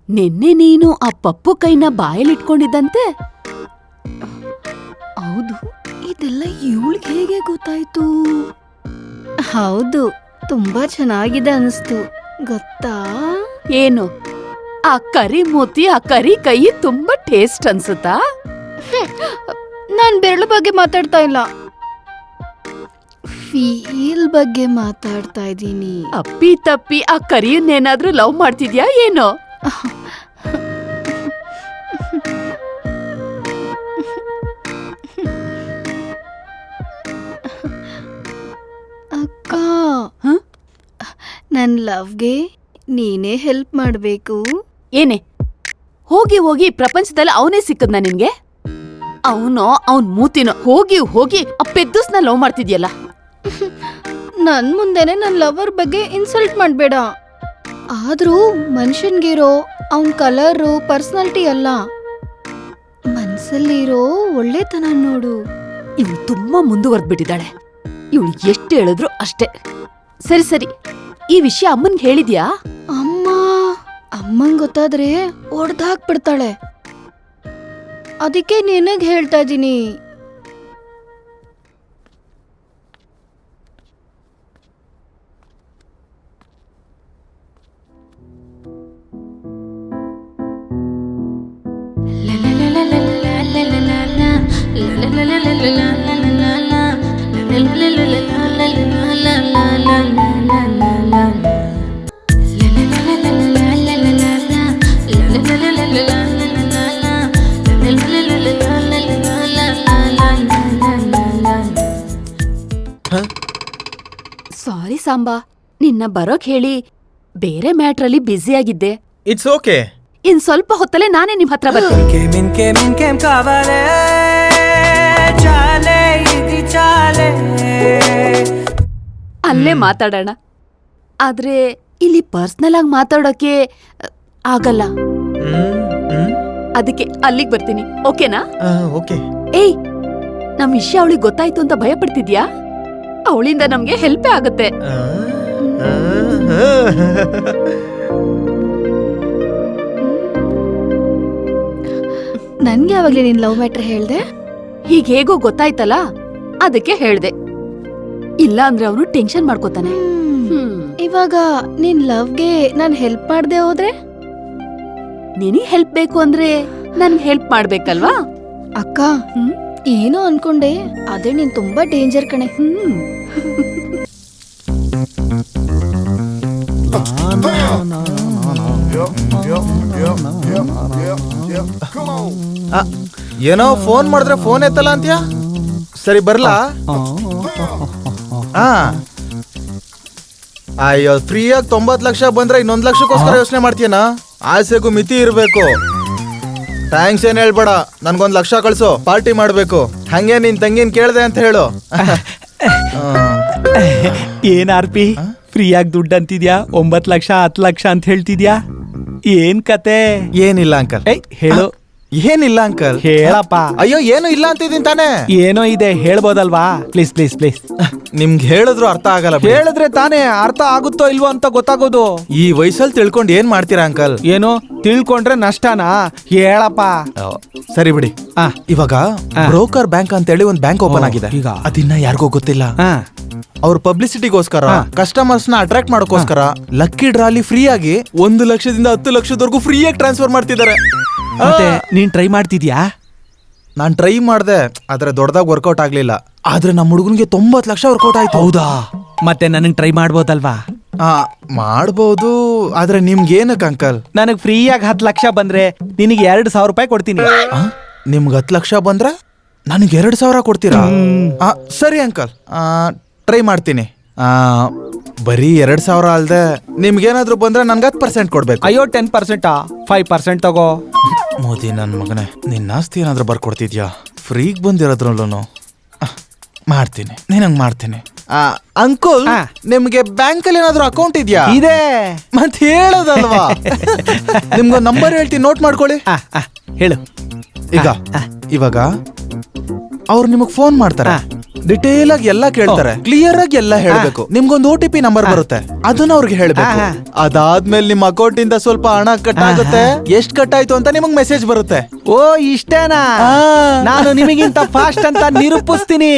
ನಿನ್ನೆ ನೀನು ಆ ಪಪ್ಪು ಕೈನ ಬಾಯಲ್ಲಿಟ್ಕೊಂಡಿದ್ದಂತೆ. ಹೌದು, ಇದೆಲ್ಲ ಇವಳಿಗೆ ಹೇಗೆ ಗೊತ್ತಾಯ್ತು? ಹೌದು, ತುಂಬಾ ಚೆನ್ನಾಗಿದೆ ಅನಿಸ್ತು. ಗೊತ್ತಾ ಏನು? ಆ ಕರಿ ಮೂತಿ, ಆ ಕರಿ ಕೈ ತುಂಬಾ ಟೇಸ್ಟ್ ಅನ್ಸುತ್ತಾ? ನಾನ್ ಬೆರಳು ಬಗ್ಗೆ ಮಾತಾಡ್ತಾ ಇಲ್ಲ, ಫೀಲ್ ಬಗ್ಗೆ ಮಾತಾಡ್ತಾ ಇದ್ದೀನಿ. ಅಪ್ಪಿ ತಪ್ಪಿ ಆ ಕರಿಯನ್ನೇನಾದ್ರೂ ಲವ್ ಮಾಡ್ತಿದ್ಯಾ ಏನೋ? ಅಕ್ಕ, ನನ್ ಲವ್ಗೆ ನೀನೇ ಹೆಲ್ಪ್ ಮಾಡ್ಬೇಕು. ಏನೇ? ಹೋಗಿ ಹೋಗಿ ಪ್ರಪಂಚದಲ್ಲಿ ಅವನೇ ಸಿಕ್ಕದ್ನ ನಿನ್ಗೆ? ಅವನ್ ಮೂತಿನೋ ಹೋಗಿ ಹೋಗಿ ಆ ಪೆದ್ದಸ್ನ ಲವ್ ಮಾಡ್ತಿದ್ಯಲ್ಲ. ನನ್ ಮುಂದೆನೆ ನನ್ ಲವರ್ ಬಗ್ಗೆ ಇನ್ಸಲ್ಟ್ ಮಾಡ್ಬೇಡ. ಆದ್ರೂ ಮನುಷ್ಯನ್ಗಿರೋ ಅವನ್ ಕಲರು, ಪರ್ಸನಾಲಿಟಿ ಅಲ್ಲ, ಮನ್ಸಲ್ಲಿರೋ ಒಳ್ಳೆತನ ನೋಡು. ಇವ್ಳು ತುಂಬಾ ಮುಂದುವರೆದ್ಬಿಟ್ಟಿದ್ದಾಳೆ. ಇವಳು ಎಷ್ಟು ಹೇಳಿದ್ರು ಅಷ್ಟೇ. ಸರಿ ಸರಿ, ಈ ವಿಷಯ ಅಮ್ಮನ್ಗೆ ಹೇಳಿದ್ಯಾ? ಅಮ್ಮಂಗ್ ಗೊತ್ತಾದ್ರೆ ಹೊಡ್ದಾಕ್ಬಿಡ್ತಾಳೆ. ಅದಕ್ಕೆ ನಿನಗ್ ಹೇಳ್ತಾ ಇದೀನಿ. ಸಾರಿ ಸಾಂಬಾ, ನಿನ್ನ ಬರೋಕ್ ಹೇಳಿ ಬೇರೆ ಮ್ಯಾಟ್ರಲ್ಲಿ ಬ್ಯುಸಿ ಆಗಿದ್ದೆ. It's okay. ಇನ್ ಸ್ವಲ್ಪ ಹೊತ್ತಲ್ಲೇ ನಾನೇ ನಿಮ್ ಹತ್ರ ಬರ್ತೀನಿ. ಅಲ್ಲೇ ಮಾತಾಡೋಣ. ಆದ್ರೆ ಇಲ್ಲಿ ಪರ್ಸನಲ್ ಆಗಿ ಮಾತಾಡೋಕೆ ಆಗಲ್ಲ. ಅದಕ್ಕೆ ಅಲ್ಲಿಗೆ ಬರ್ತೀನಿ, ಓಕೆನಾ? ಓಕೆ. ಏಯ್, ನಮ್ ವಿಷಯ ಅವಳಿಗೆ ಗೊತ್ತಾಯ್ತು ಅಂತ ಭಯ ಪಡ್ತಿದ್ಯಾ? ಅವಳಿಂದ ನಮ್ಗೆ ಹೆಲ್ಪೇ ಆಗತ್ತೆ. ನನ್ಗೆ ಯಾವಾಗ್ಲೇ ನಿನ್ ಲವ್ ಮ್ಯಾಟ್ರ್ ಹೇಳ್ದೆ? ಹೀಗ್ ಹೇಗೋ ಗೊತ್ತಾಯ್ತಲ್ಲ, ಅದಕ್ಕೆ ಹೇಳ್ದೆ. ಇಲ್ಲ ಅಂದ್ರೆ ಅವನು ಟೆನ್ಷನ್ ಮಾಡ್ಕೋತಾನೆ. ಇವಾಗ ನಿನ್ ಲವ್ಗೆ ನಾನ್ ಹೆಲ್ಪ್ ಮಾಡ್ದೆ ಹೋದ್ರೆ? ನಿನಗ್ ಹೆಲ್ಪ್ ಬೇಕು ಅಂದ್ರೆ ನನ್ ಹೆಲ್ಪ್ ಮಾಡ್ಬೇಕಲ್ವಾ? ಅಕ್ಕ, ಏನೋ ಅನ್ಕೊಂಡೆ, ಅದೇ ನೀನ್ ತುಂಬಾ ಡೇಂಜರ್ ಕಣೆ. ಏನೋ ಫೋನ್ ಮಾಡಿದ್ರೆ ಫೋನ್ ಎತ್ತಲ್ಲ ಅಂತ್ಯಾ? ಸರಿ ಬರ್ಲಾ? ಅಯ್ಯೋ, ಫ್ರೀಯಾಗಿ 90 ಲಕ್ಷ ಬಂದ್ರೆ ಇನ್ನೊಂದ್ ಲಕ್ಷಕ್ಕೋಸ್ಕರ ಯೋಚನೆ ಮಾಡ್ತೀಯನಾ? ಆಸೆಗೂ ಮಿತಿ ಇರ್ಬೇಕು. ಥ್ಯಾಂಕ್ಸ್ ಏನ್ ಹೇಳ್ಬೇಡ, ನನ್ಗೊಂದ್ ಲಕ್ಷ ಕಳ್ಸು, ಪಾರ್ಟಿ ಮಾಡ್ಬೇಕು. ಹಂಗೆ ನಿನ್ ತಂಗಿನ್ ಕೇಳ್ದೆ ಅಂತ ಹೇಳು. ಏನ್ ಆರ್ಪಿ, ಫ್ರೀಯಾಗಿ ದುಡ್ಡು ಅಂತಿದ್ಯಾ? 9 ಲಕ್ಷ 10 ಲಕ್ಷ ಅಂತ ಹೇಳ್ತಿದ್ಯಾ? ಏನ್ ಕತೆ? ಏನಿಲ್ಲ ಅಂಕಲ್. ಹೇಳು. ಏನಿಲ್ಲ ಅಂಕಲ್, ಹೇಳಪ್ಪ. ಅಯ್ಯೋ, ಏನು ಇಲ್ಲ ಅಂತಿದ್ದೀನಿ ತಾನೇ. ಏನೋ ಇದೆ, ಹೇಳ್ಬೋದಲ್ವಾ? Please please please. ನಿಮ್ಗೆ ಹೇಳಿದ್ರು ಅರ್ಥ ಆಗಲ್ಲ. ಹೇಳಿದ್ರೆ ತಾನೇ ಅರ್ಥ ಆಗುತ್ತೋ ಇಲ್ವೋ ಅಂತ ಗೊತ್ತಾಗೋದು. ಈ ವಯಸ್ಸಲ್ಲಿ ತಿಳ್ಕೊಂಡು ಏನ್ ಮಾಡ್ತೀರಾ ಅಂಕಲ್? ಏನು ತಿಳ್ಕೊಂಡ್ರೆ ನಷ್ಟನಾ? ಹೇಳಪ್ಪ. ಸರಿ ಬಿಡಿ. ಇವಾಗ ಬ್ರೋಕರ್ ಬ್ಯಾಂಕ್ ಅಂತ ಹೇಳಿ ಒಂದ್ ಬ್ಯಾಂಕ್ ಓಪನ್ ಆಗಿದೆ. ಈಗ ಅದಿನ್ನ ಯಾರಿಗೂ ಗೊತ್ತಿಲ್ಲ. ಅವ್ರ ಪಬ್ಲಿಸಿಟಿಗೋಸ್ಕರ, ಕಸ್ಟಮರ್ಸ್ ನ ಅಟ್ರಾಕ್ಟ್ ಮಾಡೋಕೋಸ್ಕರ ಲಕ್ಕಿ ಡ್ರಾಲಿ ಫ್ರೀ ಆಗಿ 1 ಲಕ್ಷದಿಂದ 10 ಲಕ್ಷದವರೆಗೂ ಫ್ರೀ ಆಗಿ ಟ್ರಾನ್ಸ್ಫರ್ ಮಾಡ್ತಿದ್ದಾರೆ. ಮತ್ತೆ ನೀನ್ ಟ್ರೈ ಮಾಡ್ತಿದ್ಯಾ? ನಾನ್ ಟ್ರೈ ಮಾಡ್ದೆ, ಆದ್ರೆ ದೊಡ್ಡದಾಗಿ ವರ್ಕೌಟ್ ಆಗ್ಲಿಲ್ಲ. ಆದ್ರೆ ನಮ್ಮ ಹುಡುಗನ್ಗೆ 90 ಲಕ್ಷ ವರ್ಕೌಟ್ ಆಯ್ತು. ಹೌದಾ? ಮತ್ತೆ ನನಗ್ ಟ್ರೈ ಮಾಡ್ಬೋದಲ್ವಾ? ಮಾಡ್ಬೋದು, ಆದ್ರೆ ನಿಮ್ಗೆ ಏನಕ್ಕೆ ಅಂಕಲ್? ನನಗ್ ಫ್ರೀಯಾಗಿ 10 ಲಕ್ಷ ಬಂದ್ರೆ ನಿನಗೆ 2,000 ರೂಪಾಯಿ ಕೊಡ್ತೀನಿ. ನಿಮ್ಗೆ 10 ಲಕ್ಷ ಬಂದ್ರೆ ನನಗೆ 2,000 ಕೊಡ್ತೀರಾ? ಸರಿ ಅಂಕಲ್, ಟ್ರೈ ಮಾಡ್ತೀನಿ. ಬರೀ 2,000 ಅಲ್ದೆ ನಿಮ್ಗೇನಾದ್ರು ಬಂದ್ರೆ ನನ್ಗೆ 10% ಕೊಡ್ಬೇಕು. ಅಯ್ಯೋ, 10%? 5% ತಗೋ. ಮೋದಿ ನನ್ ಮಗನೇ, ನಿನ್ನ ಆಸ್ತಿ ಏನಾದ್ರು ಬರ್ಕೊಡ್ತಿದ್ಯಾ? ಫ್ರೀಗ್ ಬಂದಿರೋದ್ರಲ್ಲೂ ಮಾಡ್ತೀನಿ, ನಿನಂಗ್ ಮಾಡ್ತೀನಿ. ಅಂಕಲ್, ನಿಮ್ಗೆ ಬ್ಯಾಂಕ್ ಅಲ್ಲಿ ಏನಾದ್ರು ಅಕೌಂಟ್ ಇದೆಯಾ? ಇದೆ. ಮತ್ತೆ ಹೇಳೋದಲ್ವಾ? ನಿಮ್ಗೊಂದು ನಂಬರ್ ಹೇಳ್ತೀನಿ, ನೋಟ್ ಮಾಡ್ಕೊಳ್ಳಿ. ಹೇಳು. ಇವಾಗ ಅವ್ರು ನಿಮಗ್ ಫೋನ್ ಮಾಡ್ತಾರೆ, ಡಿಟೇಲ್ ಆಗಿ ಎಲ್ಲ ಕೇಳ್ತಾರೆ, ಕ್ಲಿಯರ್ ಆಗಿ ಎಲ್ಲ ಹೇಳ್ಬೇಕು. ನಿಮ್ಗೊಂದು OTP ನಂಬರ್ ಬರುತ್ತೆ, ಅದನ್ನ ಅವ್ರಿಗೆ ಹೇಳ್ಬೇಕು. ಅದಾದ್ಮೇಲೆ ನಿಮ್ಮ ಅಕೌಂಟ್ ಇಂದ ಸ್ವಲ್ಪ ಹಣ ಕಟ್ ಆಗುತ್ತೆ. ಎಷ್ಟ್ ಕಟ್ ಆಯ್ತು ಅಂತ ನಿಮಗ್ ಮೆಸೇಜ್ ಬರುತ್ತೆ. ಓ ಇಷ್ಟೇನಾ? ನಾನು ನಿಮಗಿಂತ ಫಾಸ್ಟ್ ಅಂತ ನಿರೂಪಿಸ್ತೀನಿ.